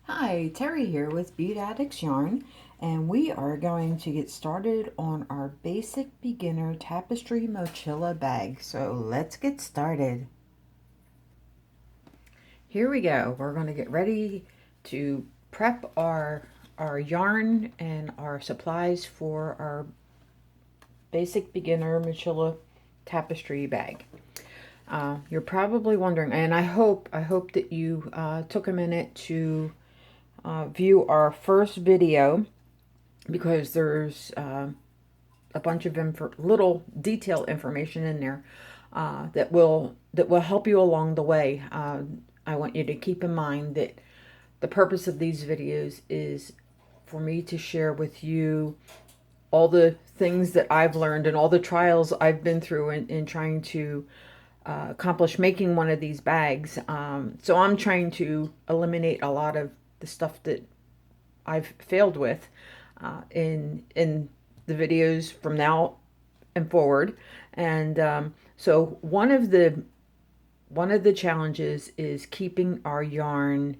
Hi, Terry here with Bead Addicts Yarn, and we are going to get started on our basic beginner tapestry mochila bag. So let's get started. Here we go. We're going to get ready to prep our yarn and our supplies for our basic beginner mochila tapestry bag. You're probably wondering, and I hope that you took a minute to view our first video, because there's a bunch of little detail information in there that will help you along the way. I want you to keep in mind that the purpose of these videos is for me to share with you all the things that I've learned and all the trials I've been through in trying to accomplish making one of these bags. So I'm trying to eliminate a lot of the stuff that I've failed with in the videos from now and forward. And so one of the challenges is keeping our yarn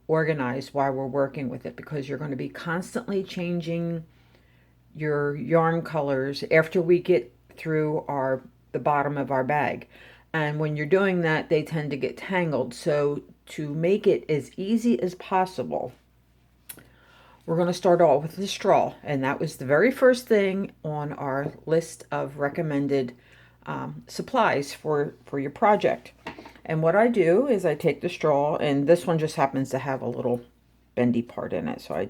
organized while we're working with it, because you're going to be constantly changing your yarn colors after we get through the bottom of our bag. And when you're doing that, they tend to get tangled. So to make it as easy as possible, we're going to start off with the straw, and that was the very first thing on our list of recommended supplies for your project. And what I do is I take the straw, and this one just happens to have a little bendy part in it, so I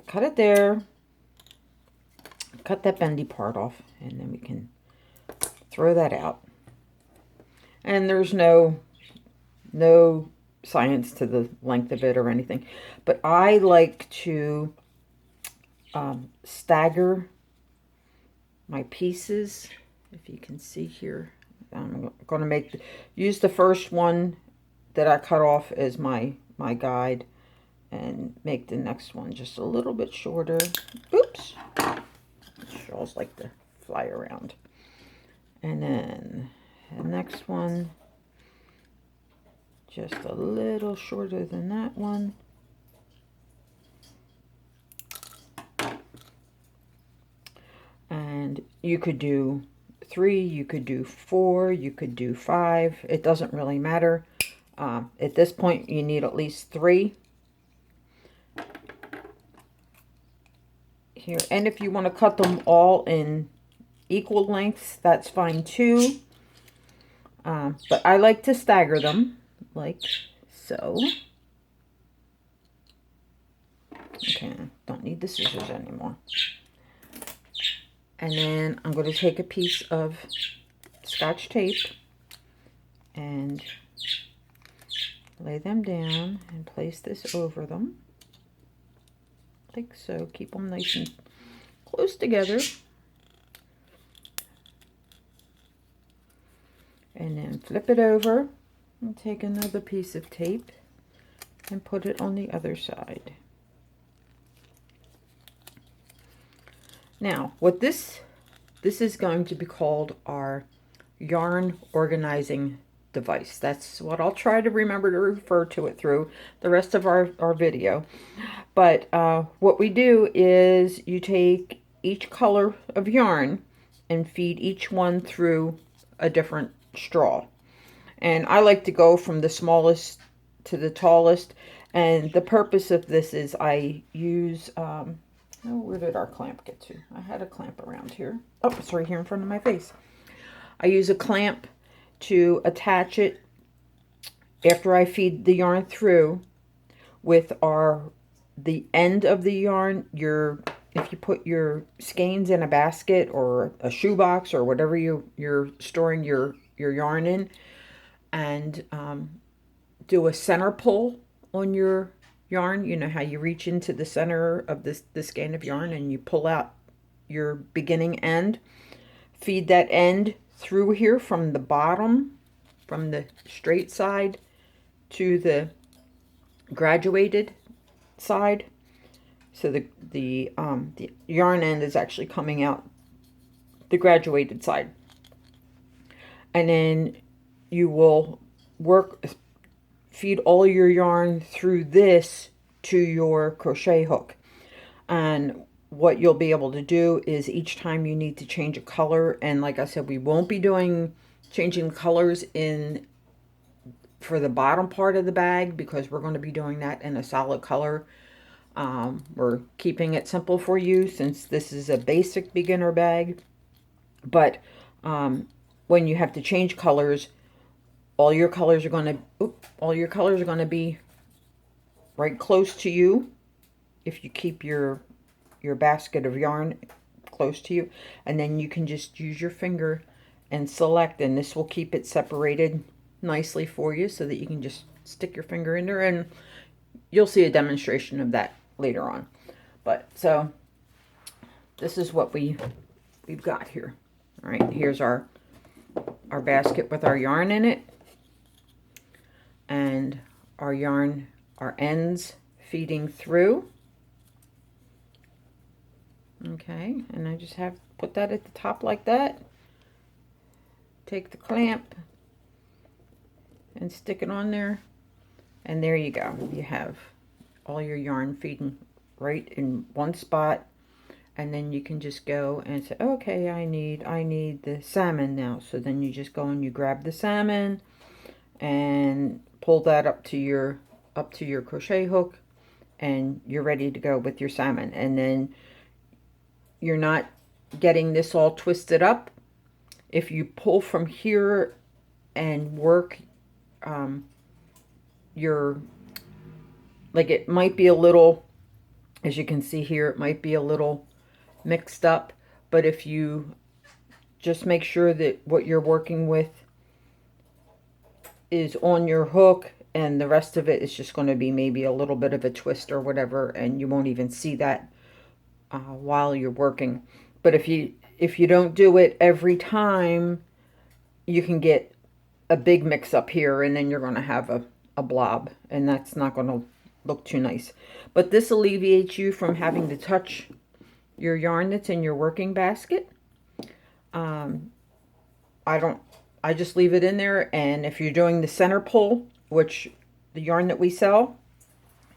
cut it there, cut that bendy part off, and then we can throw that out. And there's no science to the length of it or anything, but I like to stagger my pieces. If you can see here, I'm going to use the first one that I cut off as my guide, and make the next one just a little bit shorter. Oops, straws like to fly around. And then the next one just a little shorter than that one. And you could do 3, you could do 4, you could do 5. It doesn't really matter. At this point, you need at least 3 here. And if you want to cut them all in equal lengths, that's fine too. But I like to stagger them like so. Okay, don't need the scissors anymore. And then I'm going to take a piece of Scotch tape and lay them down and place this over them like so. Keep them nice and close together. And then flip it over and take another piece of tape and put it on the other side. Now, what this is going to be called our yarn organizing device. That's what I'll try to remember to refer to it through the rest of our video. But what we do is you take each color of yarn and feed each one through a different straw. And I like to go from the smallest to the tallest. And the purpose of this is I use, oh, where did our clamp get to? I had a clamp around here. Oh, it's right here in front of my face. I use a clamp to attach it after I feed the yarn through with the end of the yarn. If you put your skeins in a basket or a shoebox or whatever you're storing your yarn in, and do a center pull on your yarn. You know how you reach into the center of this skein of yarn and you pull out your beginning end. Feed that end through here from the bottom, from the straight side to the graduated side. So the yarn end is actually coming out the graduated side. And then you will feed all your yarn through this to your crochet hook. And what you'll be able to do is each time you need to change a color, and like I said, we won't be doing changing colors in for the bottom part of the bag because we're going to be doing that in a solid color. We're keeping it simple for you since this is a basic beginner bag. But when you have to change colors, all your colors are going to be right close to you if you keep your basket of yarn close to you, and then you can just use your finger and select, and this will keep it separated nicely for you so that you can just stick your finger in there, and you'll see a demonstration of that later on. But so this is what we've got here. All right, here's our basket with our yarn in it, and our yarn, our ends feeding through. Okay, and I just have to put that at the top like that. Take the clamp and stick it on there, and there you go. You have all your yarn feeding right in one spot, and then you can just go and say, okay, I need the salmon now. So then you just go and you grab the salmon and pull that up to your crochet hook, and you're ready to go with your salmon. And then you're not getting this all twisted up. If you pull from here and work like it might be a little, as you can see here, it might be a little mixed up, but if you just make sure that what you're working with is on your hook and the rest of it is just going to be maybe a little bit of a twist or whatever, and you won't even see that while you're working. But if you don't do it every time, you can get a big mix up here, and then you're going to have a blob, and that's not going to look too nice. But this alleviates you from having to touch your yarn that's in your working basket. I just leave it in there, and if you're doing the center pull, which the yarn that we sell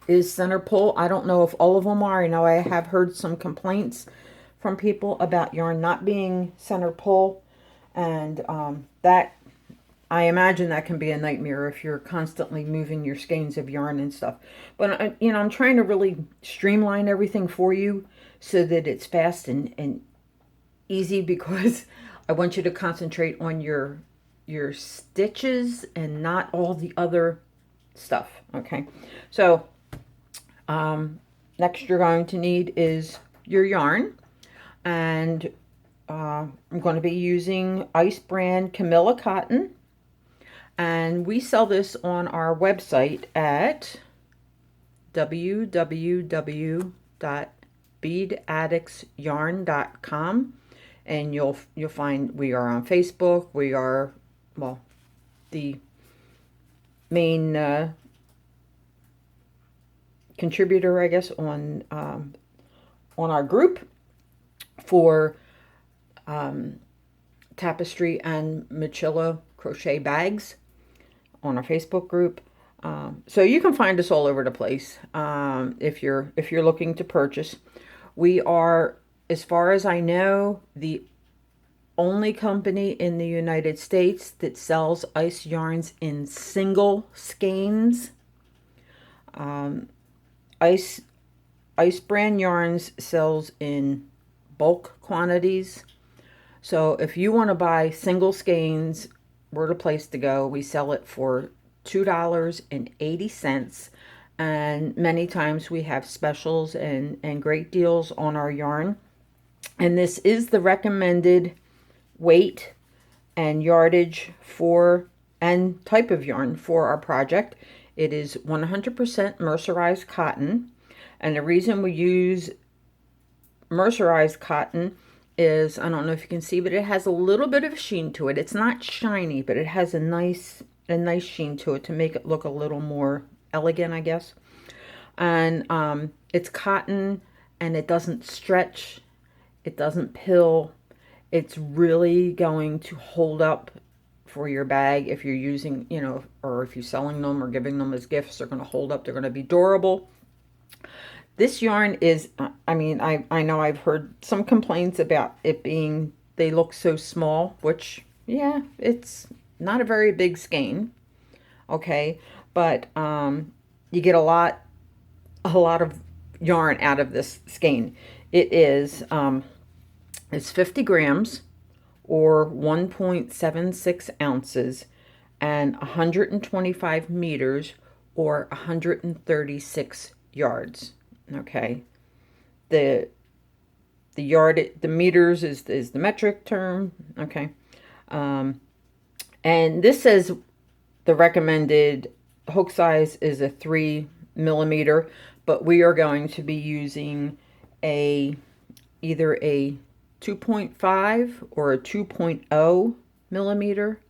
is center pull. I don't know if all of them are. I know I have heard some complaints from people about yarn not being center pull, and that, I imagine that can be a nightmare if you're constantly moving your skeins of yarn and stuff. But I'm trying to really streamline everything for you so that it's fast and easy, because I want you to concentrate on your stitches and not all the other stuff. Okay, so next you're going to need is your yarn, and I'm going to be using Ice brand Camilla cotton, and we sell this on our website at www.beadaddictsyarn.com, and you'll find we are on Facebook. We are, well, the main contributor, I guess, on our group for Tapestry and Mochila crochet bags on our Facebook group. So you can find us all over the place if you're looking to purchase. We are, as far as I know, the only company in the United States that sells ice yarns in single skeins. Ice brand yarns sells in bulk quantities. So if you want to buy single skeins, we're the place to go. We sell it for $2.80, and many times we have specials and great deals on our yarn. And this is the recommended weight and yardage for and type of yarn for our project. It is 100% mercerized cotton, and the reason we use mercerized cotton is, I don't know if you can see, but it has a little bit of a sheen to it. It's not shiny, but it has a nice sheen to it to make it look a little more elegant, I guess. And it's cotton, and it doesn't stretch, it doesn't pill. It's really going to hold up for your bag. If you're using, you know, or if you're selling them or giving them as gifts, they're going to hold up. They're going to be durable. This yarn is, I mean, I know I've heard some complaints about it being, they look so small, which, yeah, it's not a very big skein, okay? But you get a lot of yarn out of this skein. It is, it's 50 grams or 1.76 ounces and 125 meters or 136 yards. Okay, the meters is the metric term. Okay, and this says the recommended hook size is a 3 millimeter, but we are going to be using either a 2.5 or a 2.0 millimeter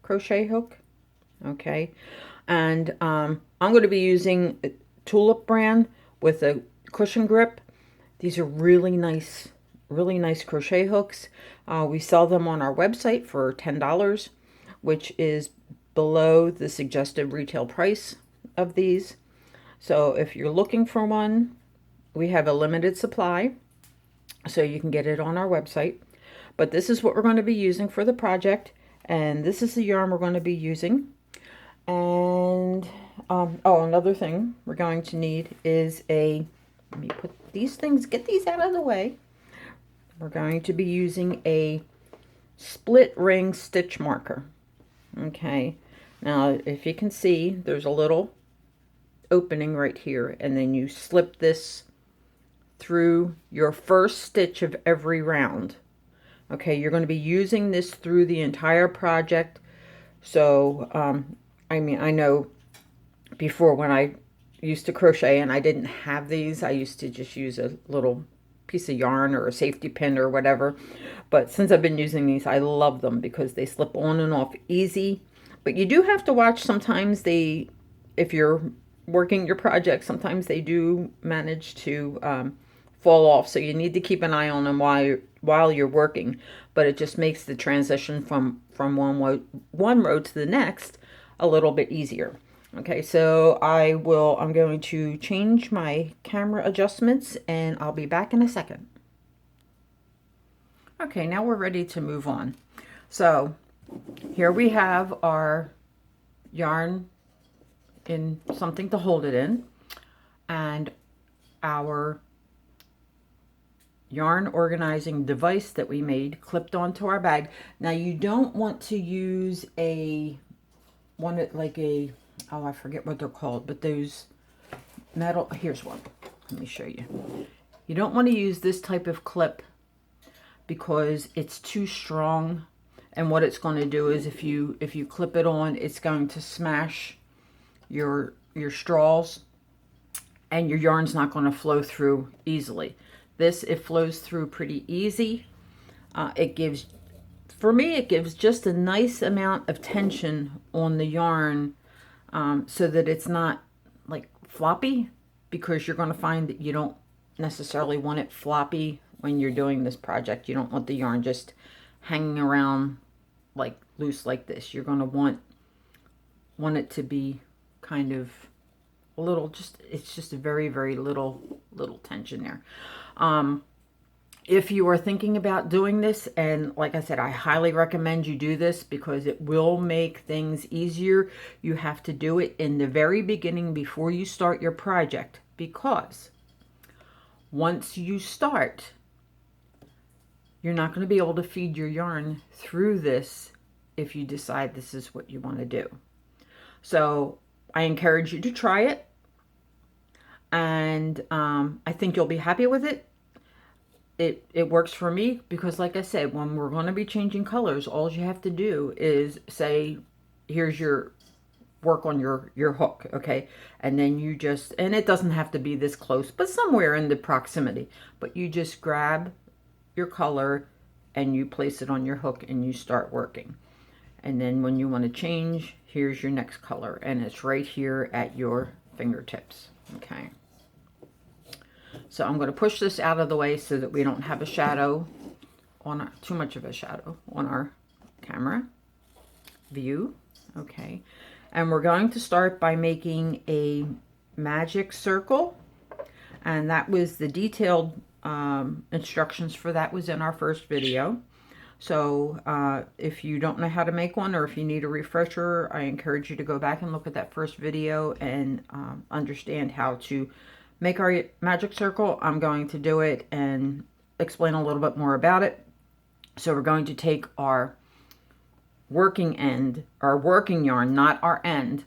crochet hook. Okay, and I'm going to be using a Tulip brand with a cushion grip. These are really nice crochet hooks. We sell them on our website for $10, which is below the suggested retail price of these. So if you're looking for one, we have a limited supply, so you can get it on our website. But this is what we're going to be using for the project, and this is the yarn we're going to be using. And oh, another thing we're going to need is let me put these things, get these out of the way. We're going to be using a split ring stitch marker. Okay, now if you can see, there's a little opening right here, and then you slip this through your first stitch of every round. Okay, you're going to be using this through the entire project. So I mean, I know before when I used to crochet and I didn't have these, I used to just use a little piece of yarn or a safety pin or whatever. But since I've been using these, I love them because they slip on and off easy. But you do have to watch sometimes. If you're working your project, sometimes they do manage to fall off. So you need to keep an eye on them while you're working. But it just makes the transition from one row to the next a little bit easier. Okay, so I'm going to change my camera adjustments and I'll be back in a second. Okay, now we're ready to move on. So here we have our yarn in something to hold it in, and our yarn organizing device that we made clipped onto our bag. Now you don't want to use oh, I forget what they're called, but those metal, here's one. Let me show you. You don't want to use this type of clip because it's too strong, and what it's going to do is if you clip it on, it's going to smash your straws, and your yarn's not going to flow through easily. This, it flows through pretty easy. For me, it gives just a nice amount of tension on the yarn, so that it's not like floppy, because you're going to find that you don't necessarily want it floppy when you're doing this project. You don't want the yarn just hanging around like loose like this. You're going to want it to be kind of a little, it's just a very little tension there. If you are thinking about doing this, and like I said, I highly recommend you do this because it will make things easier. You have to do it in the very beginning before you start your project, because once you start, you're not going to be able to feed your yarn through this if you decide this is what you want to do. So I encourage you to try it, and I think you'll be happy with it. It works for me because, like I said, when we're going to be changing colors, all you have to do is say, here's your work on your hook, okay? And then you just, and it doesn't have to be this close, but somewhere in the proximity. But you just grab your color and you place it on your hook and you start working. And then when you want to change, here's your next color, and it's right here at your fingertips, okay? So I'm going to push this out of the way so that we don't have a shadow on too much of a shadow on our camera. view. Okay, and we're going to start by making a magic circle, and that was the detailed instructions for that was in our first video. So if you don't know how to make one, or if you need a refresher, I encourage you to go back and look at that first video and understand how to make our magic circle. I'm going to do it and explain a little bit more about it. So we're going to take our working end, our working yarn, not our end,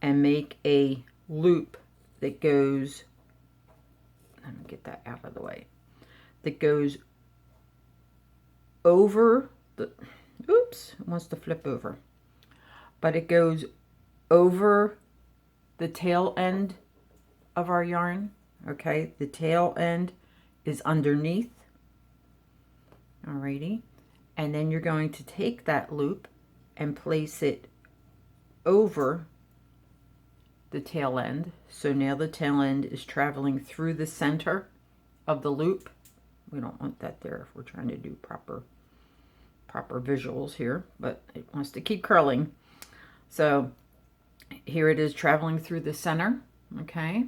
and make a loop that goes, let me get that out of the way, that goes over the, oops, it wants to flip over, but it goes over the tail end of our yarn. Okay, the tail end is underneath. Alrighty, and then you're going to take that loop and place it over the tail end. So now the tail end is traveling through the center of the loop. We don't want that there if we're trying to do proper visuals here, but it wants to keep curling. So here it is traveling through the center. Okay,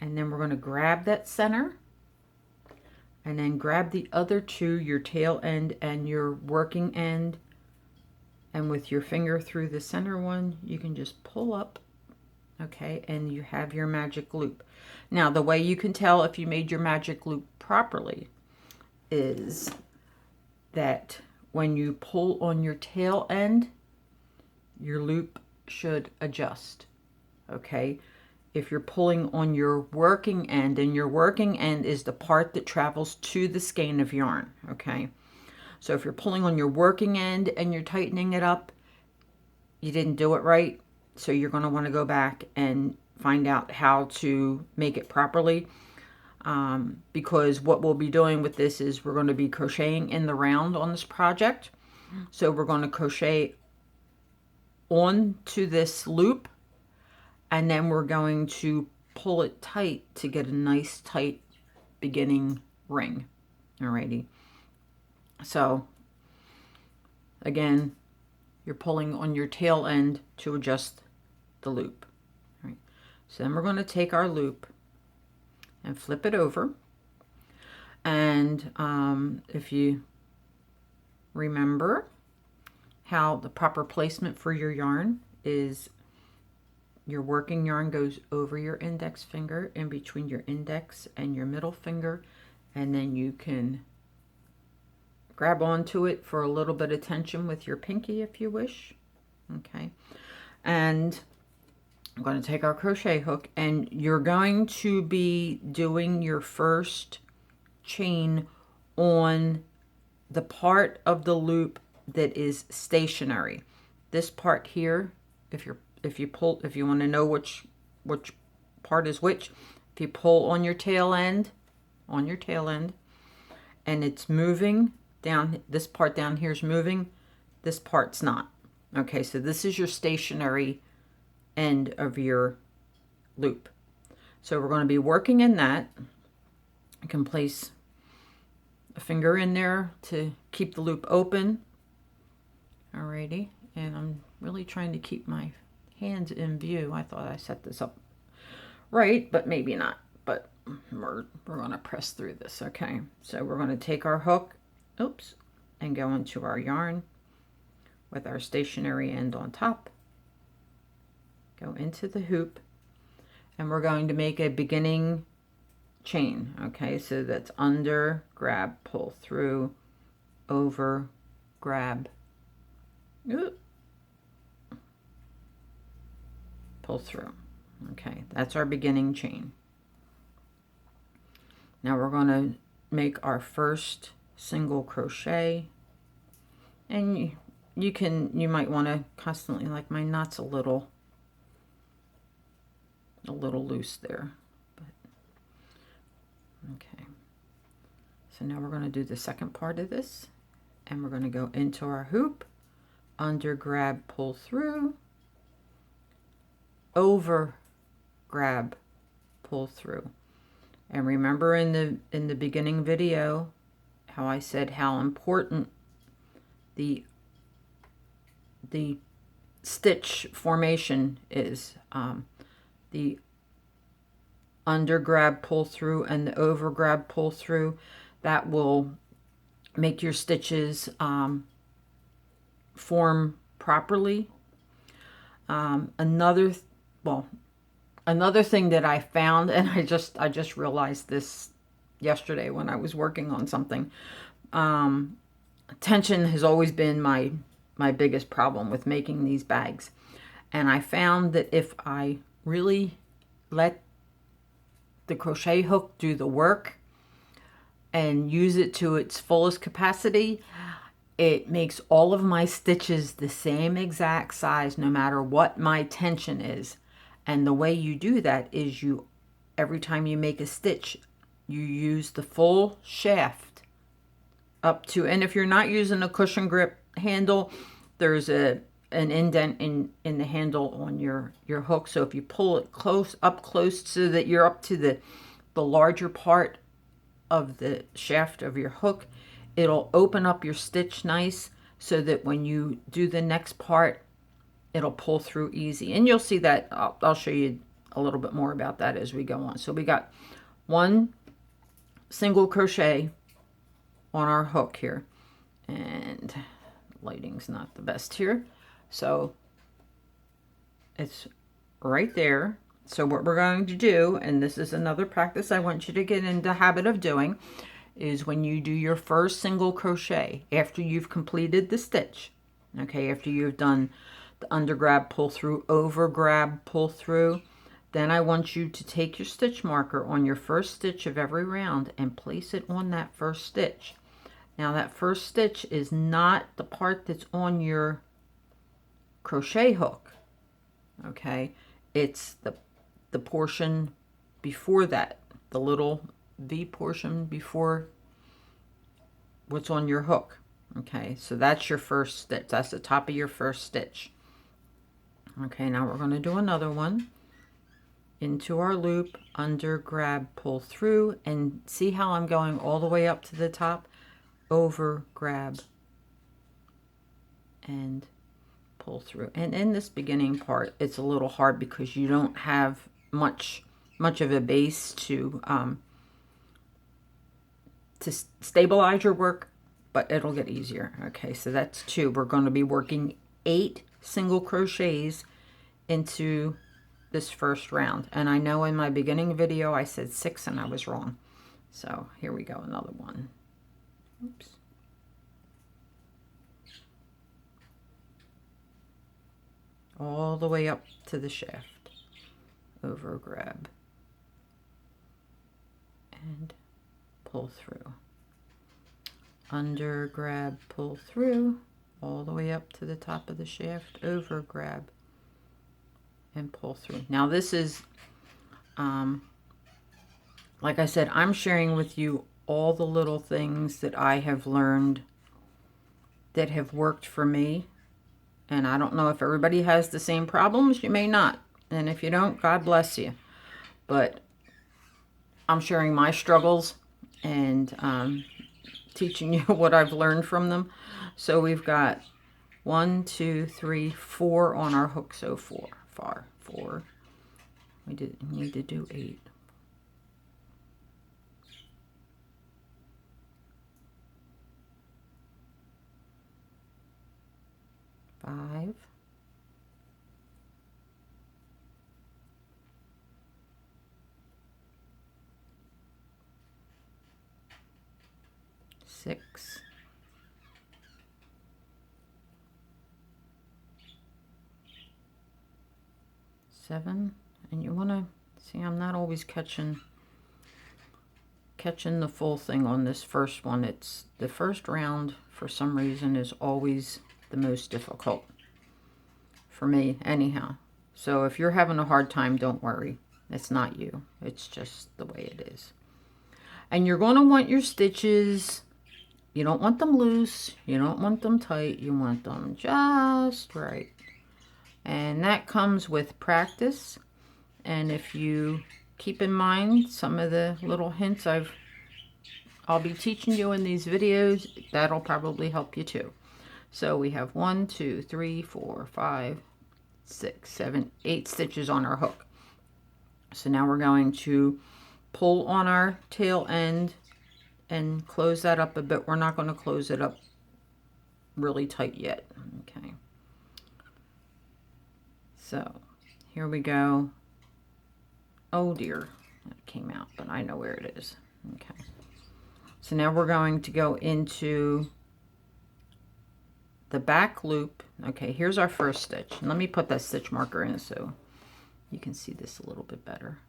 and then we're going to grab that center and then grab the other two, your tail end and your working end, and with your finger through the center one, you can just pull up. Okay, and you have your magic loop. Now, the way you can tell if you made your magic loop properly is that when you pull on your tail end, your loop should adjust. Okay, if you're pulling on your working end, and your working end is the part that travels to the skein of yarn. Okay, so if you're pulling on your working end and you're tightening it up, you didn't do it right. So you're going to want to go back and find out how to make it properly. Because what we'll be doing with this is we're going to be crocheting in the round on this project. So we're going to crochet onto this loop, and then we're going to pull it tight to get a nice tight beginning ring. Alrighty. So again, you're pulling on your tail end to adjust the loop. All right. So then we're going to take our loop and flip it over. And if you remember how the proper placement for your yarn is, your working yarn goes over your index finger, in between your index and your middle finger, and then you can grab onto it for a little bit of tension with your pinky if you wish. Okay, and I'm going to take our crochet hook, and you're going to be doing your first chain on the part of the loop that is stationary. This part here, if you want to know which part is which, if you pull on your tail end, and it's moving down, this part down here is moving, this part's not. Okay, so this is your stationary end of your loop. So we're going to be working in that. I can place a finger in there to keep the loop open. Alrighty, and I'm really trying to keep my hands in view. I thought I set this up right, but maybe not. But we're going to press through this. Okay, so we're going to take our hook, oops, and go into our yarn with our stationary end on top. Go into the hoop, and we're going to make a beginning chain. Okay, so that's under, grab, pull through, over, grab, pull through. Okay, that's our beginning chain. Now we're going to make our first single crochet, and you might want to constantly, like my knot's a little loose there, but okay. So now we're going to do the second part of this, and we're going to go into our hoop, under, grab, pull through, over, grab, pull through. And remember in the beginning video how I said how important the stitch formation is. The under grab pull through and the over grab pull through, that will make your stitches form properly. Another thing that I found, and I just realized this yesterday when I was working on something. Tension has always been my biggest problem with making these bags, and I found that if I really let the crochet hook do the work and use it to its fullest capacity, it makes all of my stitches the same exact size no matter what my tension is. And the way you do that is every time you make a stitch, you use the full shaft up to, and if you're not using a cushion grip handle, there's an indent in the handle on your hook. So if you pull it close so that you're up to the larger part of the shaft of your hook, it'll open up your stitch nice so that when you do the next part, it'll pull through easy. And you'll see that. I'll show you a little bit more about that as we go on. So we got one single crochet on our hook here, and lighting's not the best here, so it's right there. So what we're going to do, and this is another practice I want you to get into the habit of doing, is when you do your first single crochet after you've completed the stitch, okay, after you've done the under grab pull through, over grab pull through, then I want you to take your stitch marker on your first stitch of every round and place it on that first stitch. Now that first stitch is not the part that's on your crochet hook, okay? It's the portion before that, the little V portion before what's on your hook, okay? So that's your first stitch. That's the top of your first stitch. Okay, now we're going to do another one. Into our loop, under grab, pull through, and see how I'm going all the way up to the top? Over grab and pull through. And in this beginning part, it's a little hard because you don't have much of a base to stabilize your work, but it'll get easier. Okay, so that's 2. We're going to be working 8 single crochets into this first round, and I know in my beginning video I said 6 and I was wrong. So here we go, another one. Oops. All the way up to the shaft. Over grab. And pull through. Under grab, pull through. All the way up to the top of the shaft. Over grab. And pull through. Now this is, like I said, I'm sharing with you all the little things that I have learned that have worked for me. And I don't know if everybody has the same problems. You may not. And if you don't, God bless you. But I'm sharing my struggles and teaching you what I've learned from them. So we've got 1, 2, 3, 4 on our hook so far. 4. We need to do 8. 5, 6, 7, and you want to see, I'm not always catching the full thing on this first one. It's the first round for some reason is always the most difficult for me anyhow. So if you're having a hard time, don't worry. It's not you. It's just the way it is. And you're going to want your stitches, you don't want them loose, you don't want them tight, you want them just right. And that comes with practice. And if you keep in mind some of the little hints I'll be teaching you in these videos, that'll probably help you too. So we have 1, 2, 3, 4, 5, 6, 7, 8 stitches on our hook. So now we're going to pull on our tail end and close that up a bit. We're not going to close it up really tight yet. Okay. So here we go. Oh dear, that came out, but I know where it is. Okay. So now we're going to go into the back loop. Okay, here's our first stitch. And let me put that stitch marker in so you can see this a little bit better.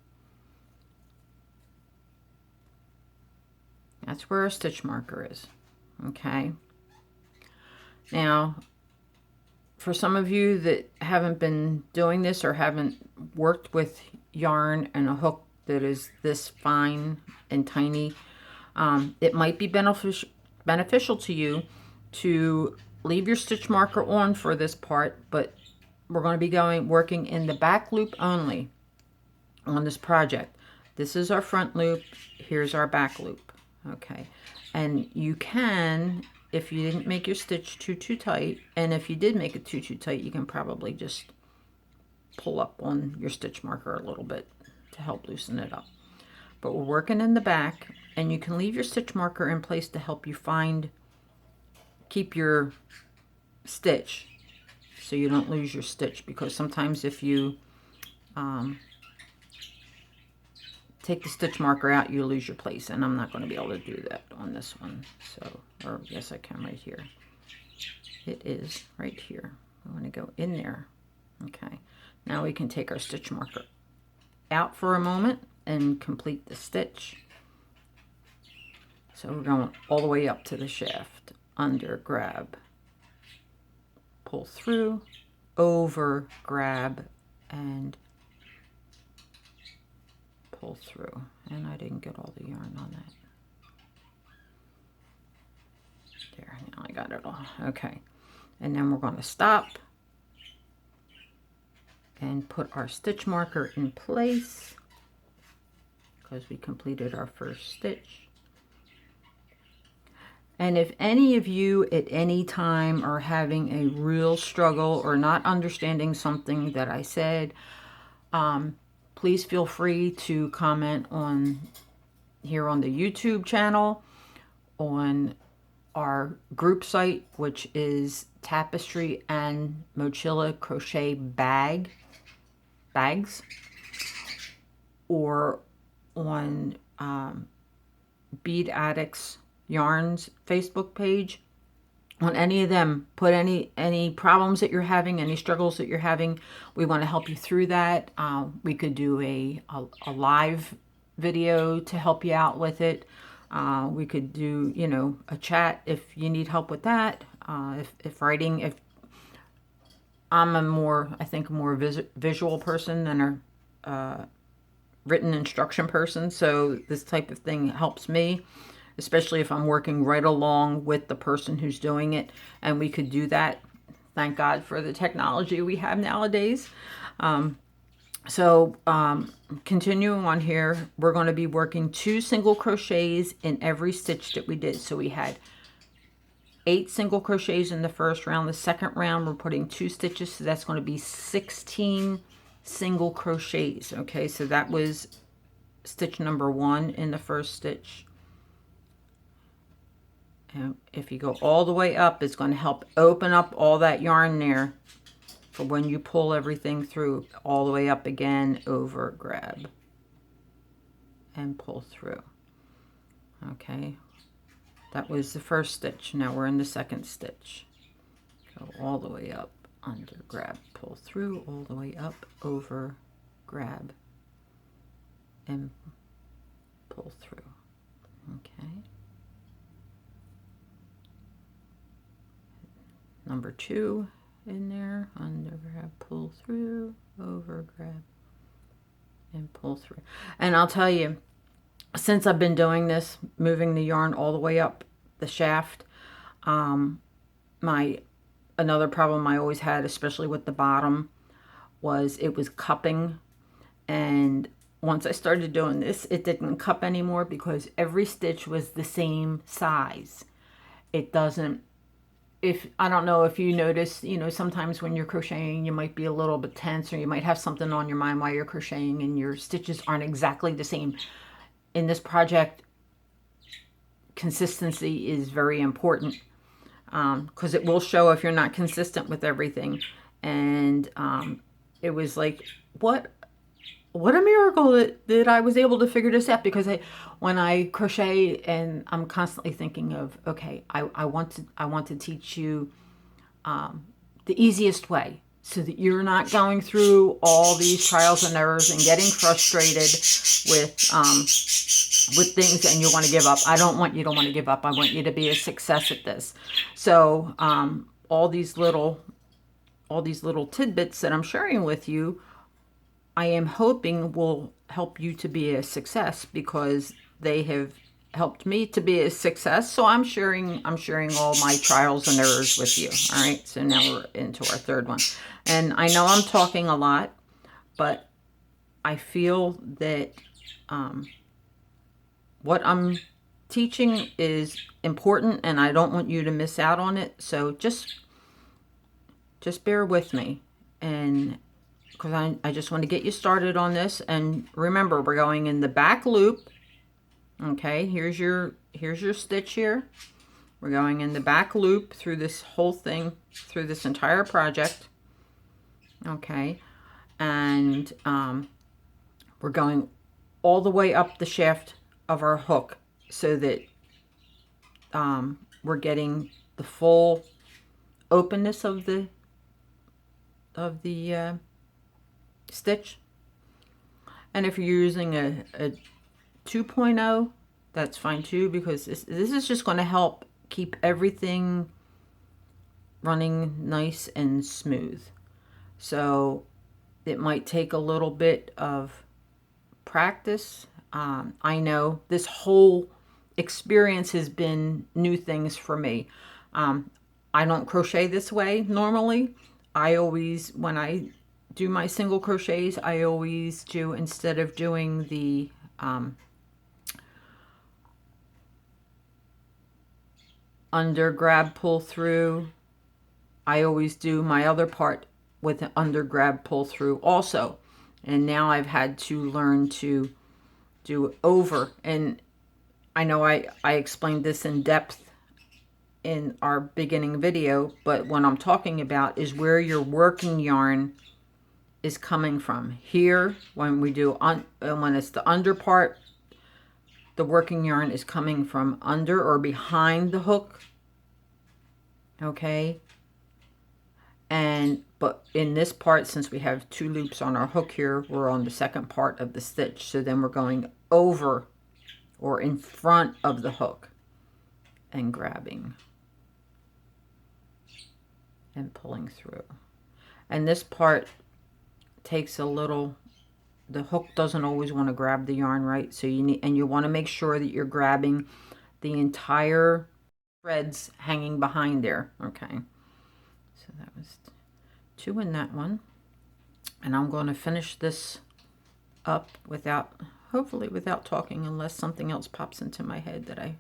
That's where our stitch marker is. Okay. Now, for some of you that haven't been doing this or haven't worked with yarn and a hook that is this fine and tiny, it might be beneficial to you to leave your stitch marker on for this part, but we're going to be working in the back loop only on this project. This is our front loop. Here's our back loop. Okay. And you can, if you didn't make your stitch too tight, and if you did make it too tight, you can probably just pull up on your stitch marker a little bit to help loosen it up. But we're working in the back, and you can leave your stitch marker in place to help you keep your stitch so you don't lose your stitch, because sometimes if you take the stitch marker out, you lose your place, and I'm not going to be able to do that on this one. So, or yes, I can right here. It is right here. I want to go in there. Okay. Now we can take our stitch marker out for a moment and complete the stitch. So we're going all the way up to the shaft, under, grab, pull through, over, grab, and pull through. And I didn't get all the yarn on that. There, now I got it all. Okay. And then we're going to stop and put our stitch marker in place because we completed our first stitch. And if any of you at any time are having a real struggle or not understanding something that I said, please feel free to comment on here on the YouTube channel, on our group site, which is Tapestry and Mochila Crochet Bags, or on Bead Addicts Yarns Facebook page. On any of them, put any problems that you're having, any struggles that you're having. We want to help you through that. We could do a live video to help you out with it. We could do, you know, a chat if you need help with that. If writing, if I'm I think a more visual person than a written instruction person, so this type of thing helps me, especially if I'm working right along with the person who's doing it, and we could do that. Thank God for the technology we have nowadays. Continuing on here, we're going to be working 2 single crochets in every stitch that we did. So we had 8 single crochets in the first round. The second round, we're putting 2 stitches, so that's going to be 16 single crochets. Okay, so that was stitch number 1 in the first stitch. And if you go all the way up, it's going to help open up all that yarn there for when you pull everything through. All the way up again, over, grab, and pull through. Okay, that was the first stitch. Now we're in the second stitch. Go all the way up, under, grab, pull through, all the way up, over, grab, and pull through. Okay. Number 2 in there, under, grab, pull through, over, grab, and pull through. And I'll tell you, since I've been doing this, moving the yarn all the way up the shaft, another problem I always had, especially with the bottom, was it was cupping. And once I started doing this, it didn't cup anymore because every stitch was the same size. if I don't know if you notice, you know, sometimes when you're crocheting, you might be a little bit tense, or you might have something on your mind while you're crocheting and your stitches aren't exactly the same. In this project, consistency is very important, because it will show if you're not consistent with everything. And it was like, what a miracle that I was able to figure this out, because when I crochet, and I'm constantly thinking of, okay, I want to teach you the easiest way, so that you're not going through all these trials and errors and getting frustrated with things and you want to give up. I don't want you to want to give up. I want you to be a success at this. So all these little tidbits that I'm sharing with you, I am hoping will help you to be a success, because they have helped me to be a success. So I'm sharing all my trials and errors with you. All right. So now we're into our third one. And I know I'm talking a lot, but I feel that what I'm teaching is important, and I don't want you to miss out on it. So just bear with me, and because I just want to get you started on this. And remember, we're going in the back loop. Okay, here's your stitch here. We're going in the back loop through this whole thing, through this entire project. Okay, and we're going all the way up the shaft of our hook, so that we're getting the full openness of the stitch. And if you're using a 2.0, that's fine too, because this is just going to help keep everything running nice and smooth. So it might take a little bit of practice. I know this whole experience has been new things for me. I don't crochet this way normally. I always, when I do my single crochets, I always do, instead of doing the under grab pull through, I always do my other part with an under grab pull through also. And now I've had to learn to do over. And I know I explained this in depth in our beginning video, but what I'm talking about is where your working yarn is coming from. Here, when we do when it's the under part, the working yarn is coming from under or behind the hook. Okay, but in this part, since we have 2 loops on our hook here, we're on the second part of the stitch. So then we're going over or in front of the hook and grabbing and pulling through. And this part takes a little, the hook doesn't always want to grab the yarn, right? So you want to make sure that you're grabbing the entire threads hanging behind there. Okay, so that was 2 in that one. And I'm going to finish this up hopefully without talking, unless something else pops into my head that I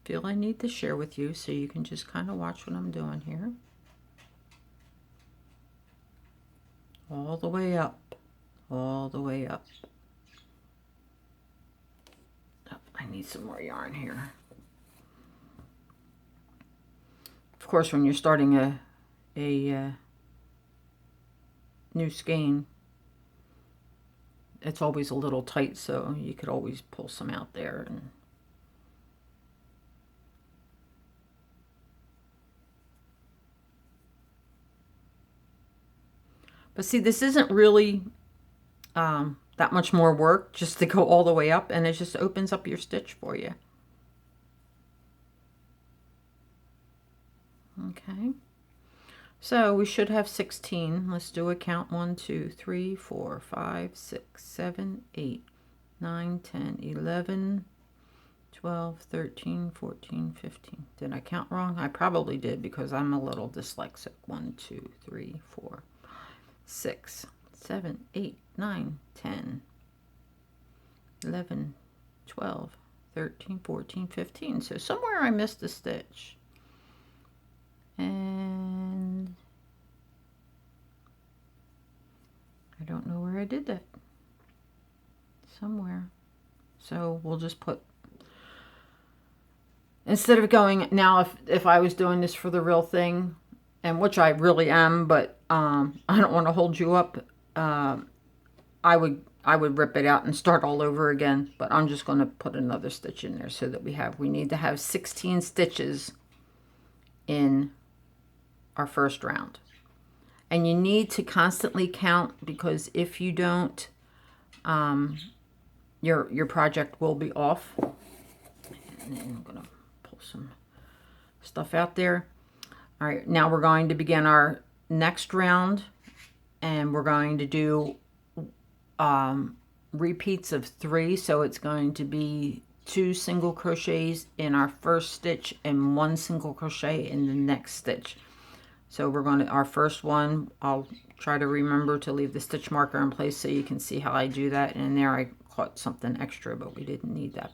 feel I need to share with you, so you can just kind of watch what I'm doing here. All the way up, all the way up. Oh, I need some more yarn here. Of course, when you're starting a new skein, it's always a little tight, so you could always pull some out there. But see, this isn't really that much more work, just to go all the way up, and it just opens up your stitch for you. Okay, so we should have 16. Let's do a count. 1, 2, 3, 4, 5, 6, 7, 8, 9, 10, 11, 12, 13, 14, 15. Did I count wrong? I probably did, because I'm a little dyslexic. 1, 2, 3, 4, 6, 7, 8, 9, 10, 11, 12, 13, 14, 15. So somewhere I missed a stitch. And I don't know where I did that. Somewhere. So we'll just put, instead of going, now if I was doing this for the real thing, and which I really am, but I don't want to hold you up, I would rip it out and start all over again, but I'm just going to put another stitch in there so that we need to have 16 stitches in our first round. And you need to constantly count, because if you don't, your project will be off. And then I'm going to pull some stuff out there. All right, now we're going to begin our next round, and we're going to do repeats of 3. So it's going to be 2 single crochets in our first stitch and 1 single crochet in the next stitch. So we're going to, our first one, I'll try to remember to leave the stitch marker in place so you can see how I do that. And there I caught something extra, but we didn't need that.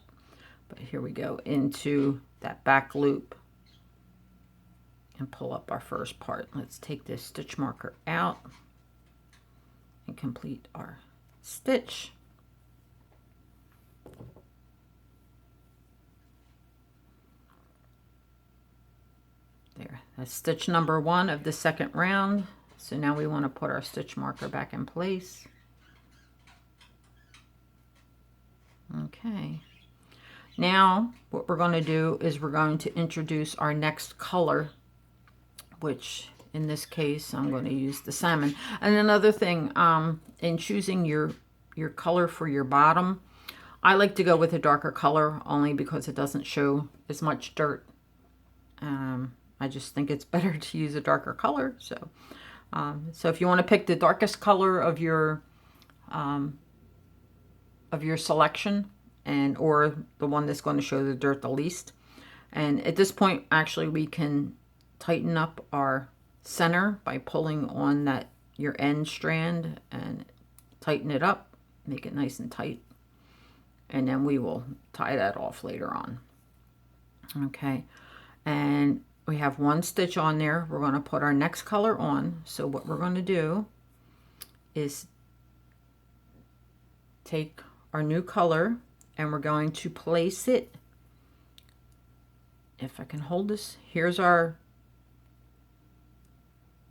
But here we go, into that back loop and pull up our first part. Let's take this stitch marker out and complete our stitch. There, that's stitch number 1 of the second round. So now we want to put our stitch marker back in place. Okay. Now what we're going to do is we're going to introduce our next color, which in this case I'm going to use the salmon. And another thing, in choosing your color for your bottom, I like to go with a darker color only because it doesn't show as much dirt. I just think it's better to use a darker color. So if you want to pick the darkest color of your selection, or the one that's going to show the dirt the least. And at this point, actually, we can tighten up our center by pulling on your end strand and tighten it up, make it nice and tight. And then we will tie that off later on. Okay, and we have 1 stitch on there. We're going to put our next color on. So what we're going to do is take our new color, and we're going to place it, if I can hold this, here's our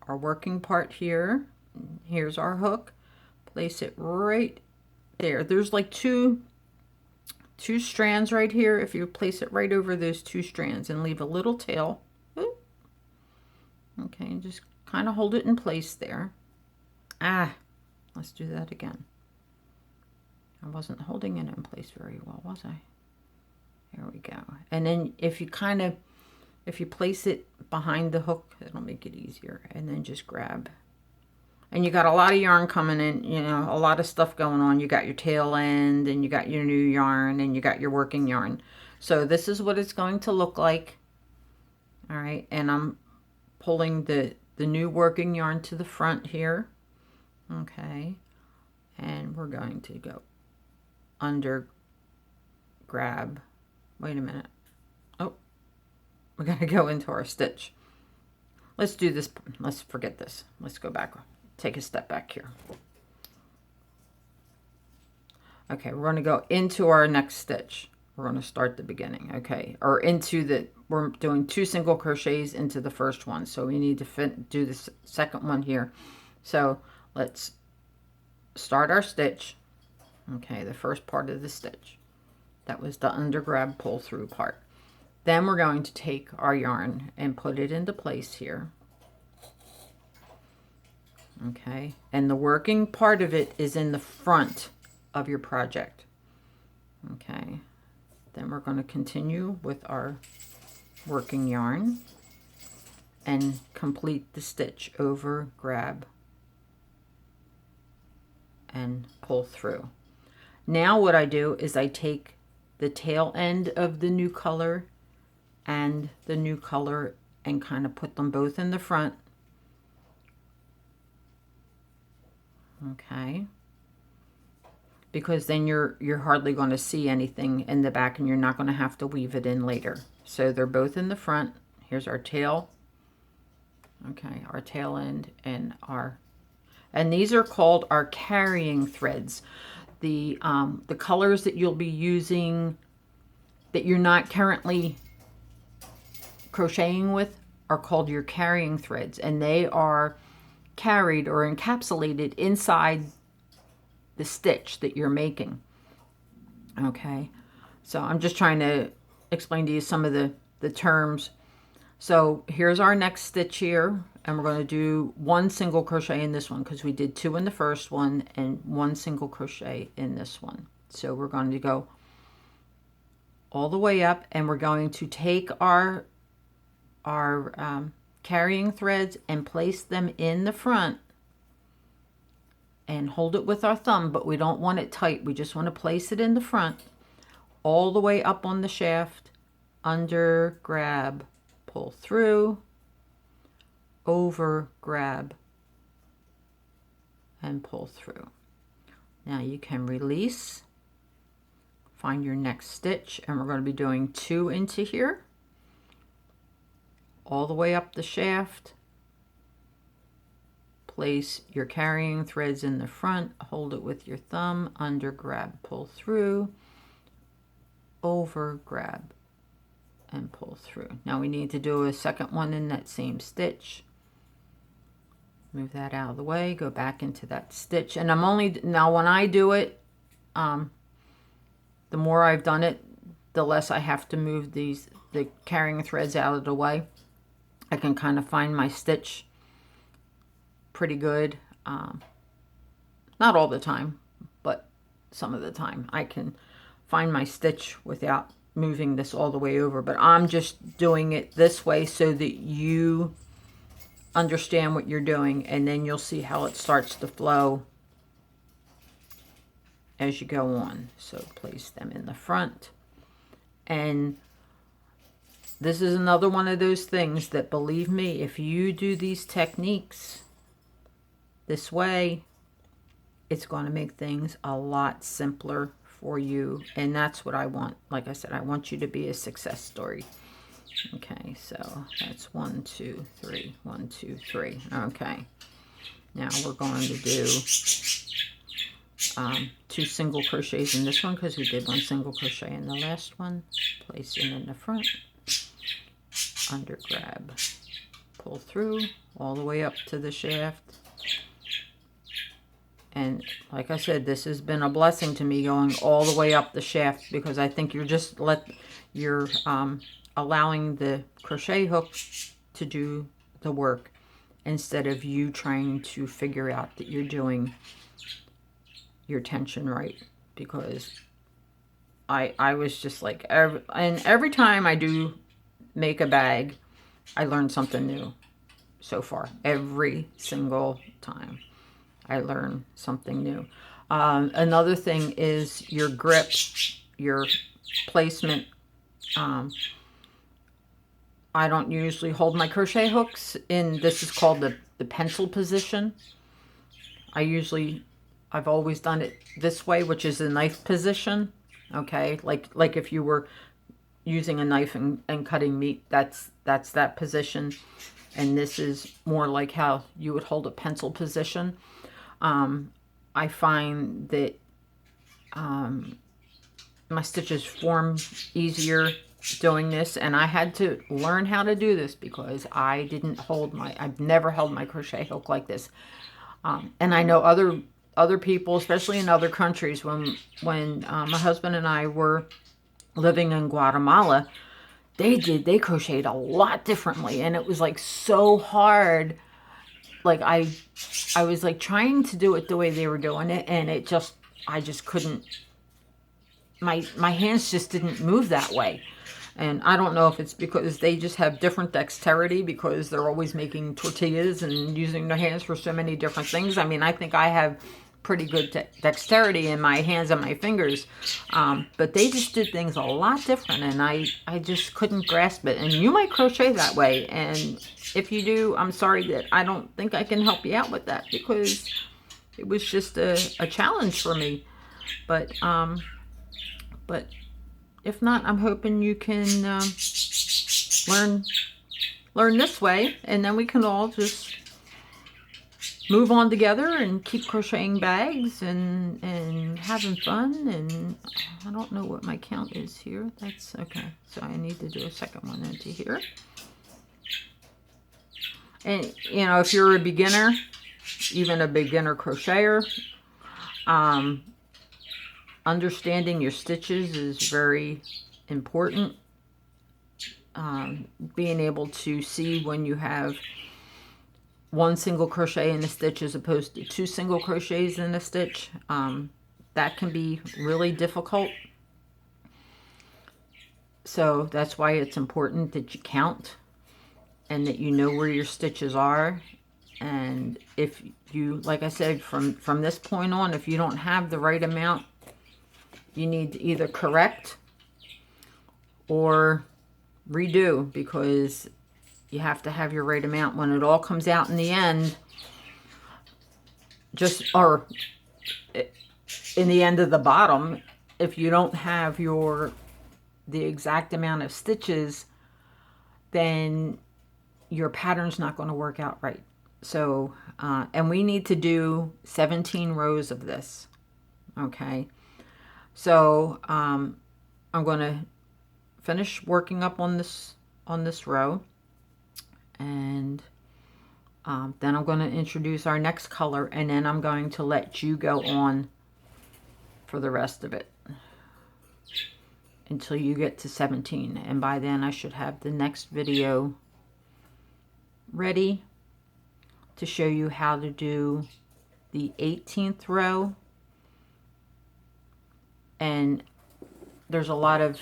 working part here. Here's our hook. Place it right there. There's like two strands right here. If you place it right over those 2 strands and leave a little tail. Okay, and just kind of hold it in place there. Let's do that again. I wasn't holding it in place very well, was I? There we go. And then if you place it behind the hook, it'll make it easier. And then just grab. And you got a lot of yarn coming in, a lot of stuff going on. You got your tail end, and you got your new yarn, and you got your working yarn. So this is what it's going to look like. All right, and I'm pulling the new working yarn to the front here. Okay, and we're going to go under, grab, wait a minute. Oh, we're going to go into our stitch. Let's do this. Let's forget this. Let's go back. Take a step back here. Okay, we're going to go into our next stitch. We're going to start the beginning. Okay, or we're doing 2 single crochets into the first one. So we need to do the second one here. So let's start our stitch. Okay, the first part of the stitch. That was the under grab pull through part. Then we're going to take our yarn and put it into place here. Okay, and the working part of it is in the front of your project. Okay, then we're going to continue with our working yarn and complete the stitch over, grab, and pull through. Now what I do is I take the tail end of the new color and the new color and kind of put them both in the front. Okay, because then you're hardly going to see anything in the back, and you're not going to have to weave it in later. So they're both in the front. Here's our tail Okay, our tail end and these are called our carrying threads. The colors that you'll be using that you're not currently crocheting with are called your carrying threads, and they are carried or encapsulated inside the stitch that you're making. Okay, so I'm just trying to explain to you some of the terms. So here's our next stitch here, and we're going to do one single crochet in this one because we did 2 in the first one and 1 single crochet in this one. So we're going to go all the way up, and we're going to take our carrying threads and place them in the front and hold it with our thumb, but we don't want it tight. We just want to place it in the front all the way up on the shaft, under, grab, pull through, over, grab, and pull through. Now you can release, find your next stitch, and we're going to be doing 2 into here, all the way up the shaft. Place your carrying threads in the front, hold it with your thumb, under, grab, pull through, over, grab, and pull through. Now we need to do a second one in that same stitch. Move that out of the way, go back into that stitch, and I'm only, now when I do it, the more I've done it, the less I have to move the carrying threads out of the way. I can kind of find my stitch pretty good. Not all the time, but some of the time I can find my stitch without moving this all the way over. But I'm just doing it this way so that you understand what you're doing, and then you'll see how it starts to flow as you go on. So place them in the front, and this is another one of those things that, believe me, if you do these techniques this way, it's going to make things a lot simpler for you, and that's what I want. Like I said, I want you to be a success story. Okay, so that's 1, 2, 3, 1, 2, 3. Okay, now we're going to do 2 single crochets in this one because we did 1 single crochet in the last one. Place it in the front, under, grab, pull through all the way up to the shaft. And like I said, this has been a blessing to me, going all the way up the shaft, because I think you're allowing the crochet hook to do the work instead of you trying to figure out that you're doing your tension right. Because I was just like, every time I do make a bag, I learn something new so far. Every single time I learn something new. Another thing is your grip, your placement. I don't usually hold my crochet hooks in, this is called the pencil position. I've always done it this way, which is the knife position. Okay, like if you were using a knife and cutting meat, that's that position. And this is more like how you would hold a pencil position. I find that my stitches form easier doing this, and I had to learn how to do this because I've never held my crochet hook like this. And I know other people, especially in other countries, when my husband and I were living in Guatemala, they crocheted a lot differently, and it was like so hard. Like I was like trying to do it the way they were doing it, and I just couldn't. My hands just didn't move that way. And I don't know if it's because they just have different dexterity because they're always making tortillas and using their hands for so many different things. I mean, I think I have pretty good dexterity in my hands and my fingers. But they just did things a lot different, and I just couldn't grasp it. And you might crochet that way. And if you do, I'm sorry that I don't think I can help you out with that, because it was just a challenge for me. But if not, I'm hoping you can learn learn this way, and then we can all just move on together and keep crocheting bags and having fun. And I don't know what my count is here. That's okay. So I need to do a second one into here. And you know, if you're a beginner, even a beginner crocheter, understanding your stitches is very important. Being able to see when you have one single crochet in a stitch as opposed to two single crochets in a stitch, that can be really difficult. So that's why it's important that you count and that you know where your stitches are. And if you, like I said, from this point on, if you don't have the right amount, you need to either correct or redo, because you have to have your right amount when it all comes out in the end. Or in the end of the bottom, if you don't have the exact amount of stitches, then your pattern's not going to work out right. So, and we need to do 17 rows of this. Okay. So, I'm going to finish working up on this row, and then I'm going to introduce our next color, and then I'm going to let you go on for the rest of it until you get to 17. And by then I should have the next video ready to show you how to do the 18th row. And there's a lot of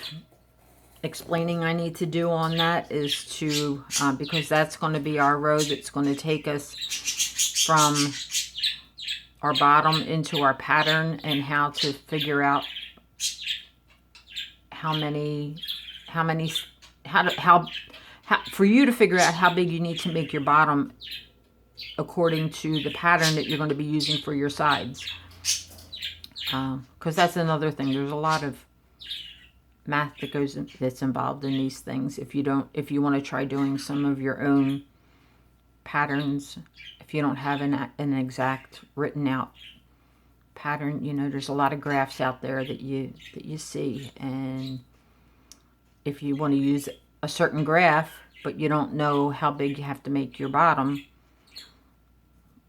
explaining I need to do on that, is to because that's going to be our row that's going to take us from our bottom into our pattern, and how to figure out for you to figure out how big you need to make your bottom according to the pattern that you're going to be using for your sides. Because that's another thing. There's a lot of math that's involved in these things. If you want to try doing some of your own patterns, if you don't have an exact written out pattern, you know, there's a lot of graphs out there that you see, and if you want to use a certain graph but you don't know how big you have to make your bottom,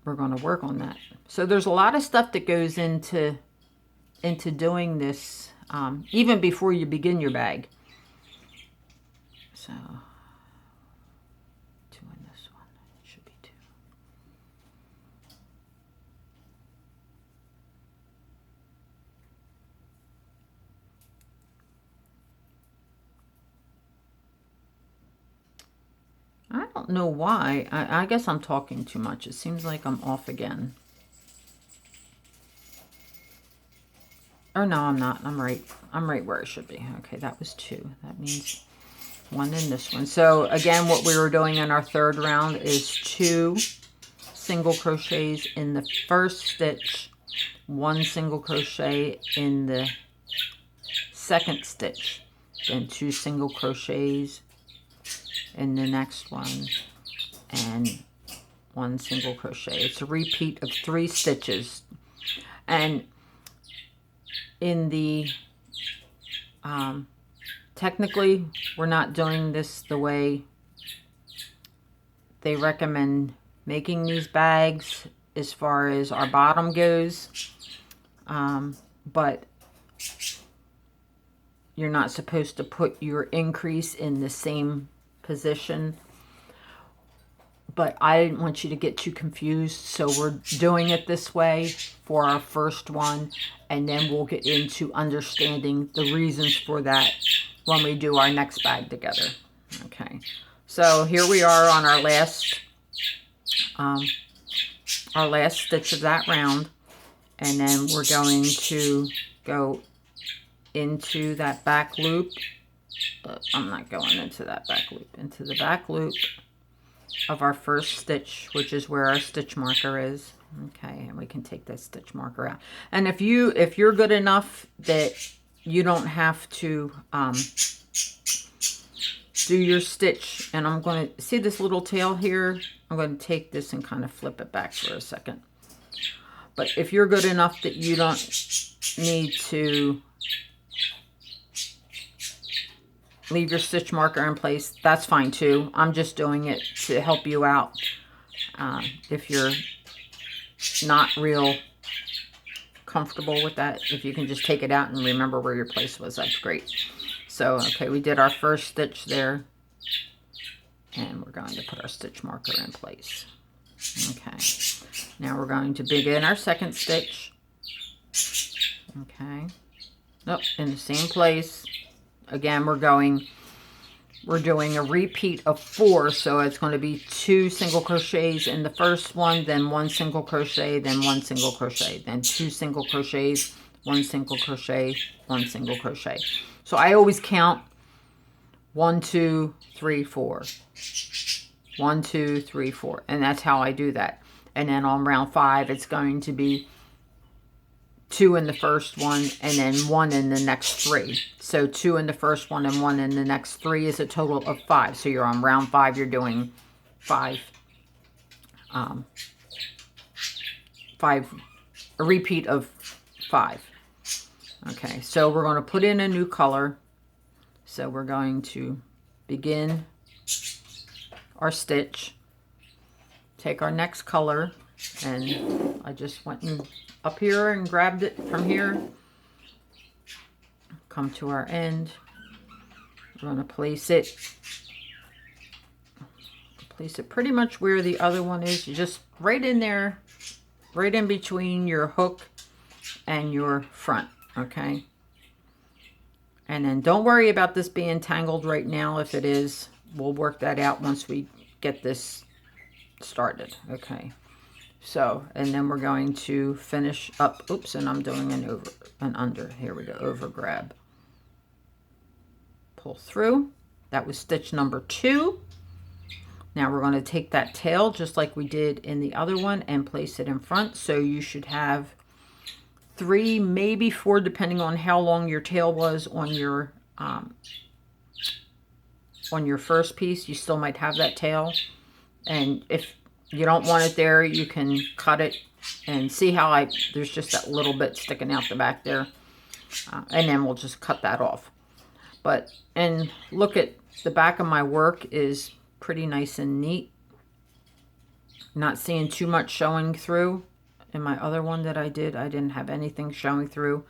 we're going to work on that. So there's a lot of stuff that goes into doing this, even before you begin your bag. So 2 in this one, it should be 2. I don't know why. I guess I'm talking too much. It seems like I'm off again. Or no, I'm not. I'm right. I'm right where I should be. Okay, that was 2. That means 1 in this one. So again, what we were doing in our third round is 2 single crochets in the first stitch, 1 single crochet in the second stitch, then 2 single crochets in the next one, and 1 single crochet. It's a repeat of 3 stitches. And in the technically, we're not doing this the way they recommend making these bags as far as our bottom goes, but you're not supposed to put your increase in the same position. But I didn't want you to get too confused, so we're doing it this way for our first one, and then we'll get into understanding the reasons for that when we do our next bag together. Okay, so here we are on our last stitch of that round, and then we're going to go into that back loop, but I'm not going into that back loop, into the back loop of our first stitch, which is where our stitch marker is. Okay, and we can take that stitch marker out. And if you're good enough that you don't have to do your stitch, and I'm going to see this little tail here. I'm going to take this and kind of flip it back for a second. But if you're good enough that you don't need to leave your stitch marker in place, that's fine too. I'm just doing it to help you out. If you're not real comfortable with that, if you can just take it out and remember where your place was, that's great. So, okay, we did our first stitch there, and we're going to put our stitch marker in place. Okay, now we're going to begin our second stitch. Okay, nope, in the same place. Again, we're doing a repeat of 4, so it's going to be 2 single crochets in the first one, then 1 single crochet, then 1 single crochet, then 2 single crochets, 1 single crochet, 1 single crochet. So I always count 1, 2, 3, 4. 1, 2, 3, 4, and that's how I do that. And then on round 5, it's going to be 2 in the first one, and then 1 in the next 3. So 2 in the first one and 1 in the next 3 is a total of 5. So you're on round 5, you're doing 5, a repeat of 5. Okay, so we're going to put in a new color. So we're going to begin our stitch, take our next color, and I just went up here and grabbed it from here. Come to our end. We're going to place it pretty much where the other one is. You just right in there, right in between your hook and your front, okay? And then don't worry about this being tangled right now. If it is, we'll work that out once we get this started, okay? So, and then we're going to finish up, oops, and I'm doing an over and under. Here we go, over grab. Pull through. That was stitch number 2. Now we're going to take that tail just like we did in the other one and place it in front. So you should have 3, maybe 4, depending on how long your tail was on your first piece. You still might have that tail, and if you don't want it there, you can cut it, and see how there's just that little bit sticking out the back there, and then we'll just cut that off. But, and look at the back of my work is pretty nice and neat. Not seeing too much showing through. In my other one that I didn't have anything showing through,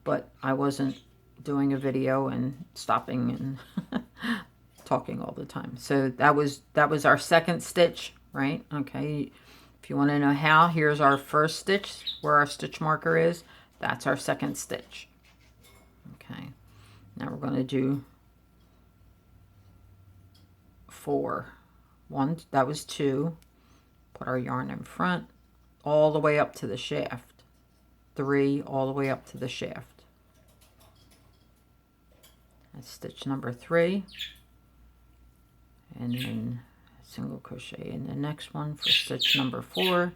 but I wasn't doing a video and stopping and talking all the time. So that was our second stitch, right? Okay, if you want to know how, here's our first stitch where our stitch marker is. That's our second stitch. Okay, now we're going to do 4. 1, that was 2. Put our yarn in front all the way up to the shaft. 3, all the way up to the shaft. That's stitch number 3. And then single crochet in the next one for stitch number 4.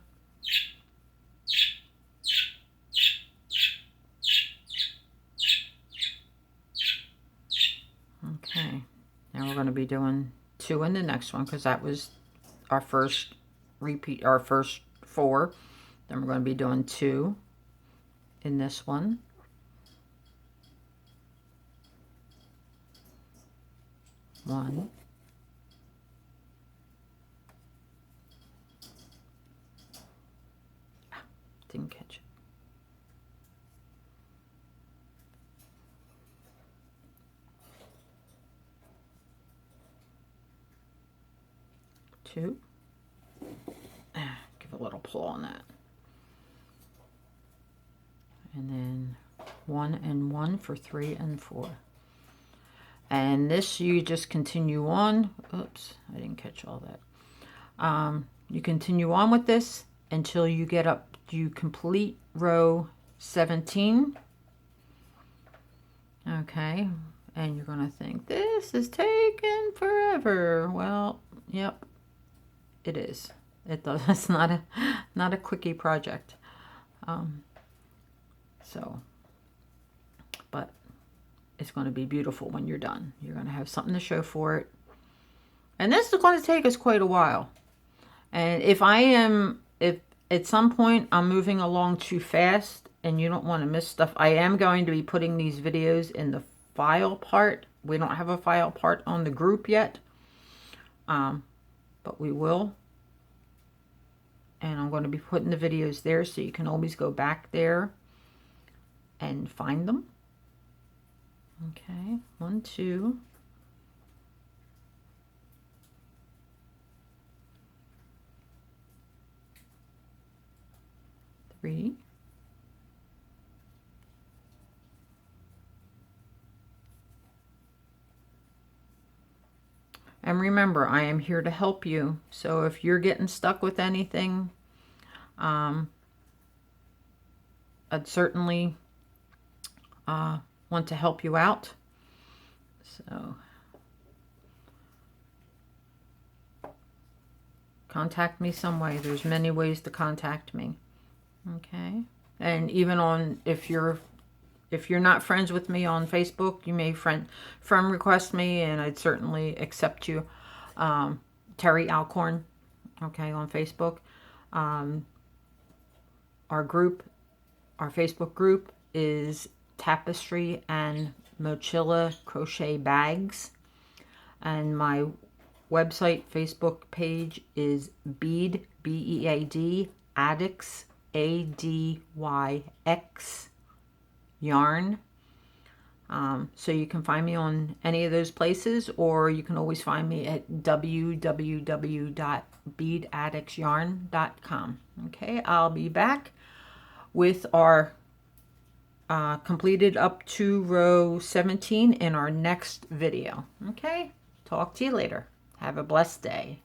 Okay, now we're going to be doing 2 in the next one because that was our first repeat, our first 4. Then we're going to be doing 2 in this one. One. Didn't catch it. 2. Give a little pull on that. And then 1 and 1 for 3 and 4. And this you just continue on. Oops, I didn't catch all that. You continue on with this until you get up, you complete row 17. Okay, and you're going to think, this is taking forever. Well, yep, it is. It does. It's not a quickie project. But it's going to be beautiful when you're done. You're going to have something to show for it. And this is going to take us quite a while. And if at some point I'm moving along too fast and you don't want to miss stuff, I am going to be putting these videos in the file part. We don't have a file part on the group yet, but we will. And I'm going to be putting the videos there so you can always go back there and find them. Okay, 1, 2. Three. And remember, I am here to help you. So if you're getting stuck with anything, I'd certainly want to help you out. So contact me some way. There's many ways to contact me. Okay. And even on, if you're not friends with me on Facebook, you may friend request me, and I'd certainly accept you. Terry Alcorn, okay, on Facebook. Our Facebook group is Tapestry and Mochila Crochet Bags. And my website Facebook page is Bead, B-E-A-D, Addicts, A-D-Y-X, Yarn. So you can find me on any of those places, or you can always find me at www.beadaddictsyarn.com. Okay, I'll be back with our completed up to row 17 in our next video. Okay, talk to you later. Have a blessed day.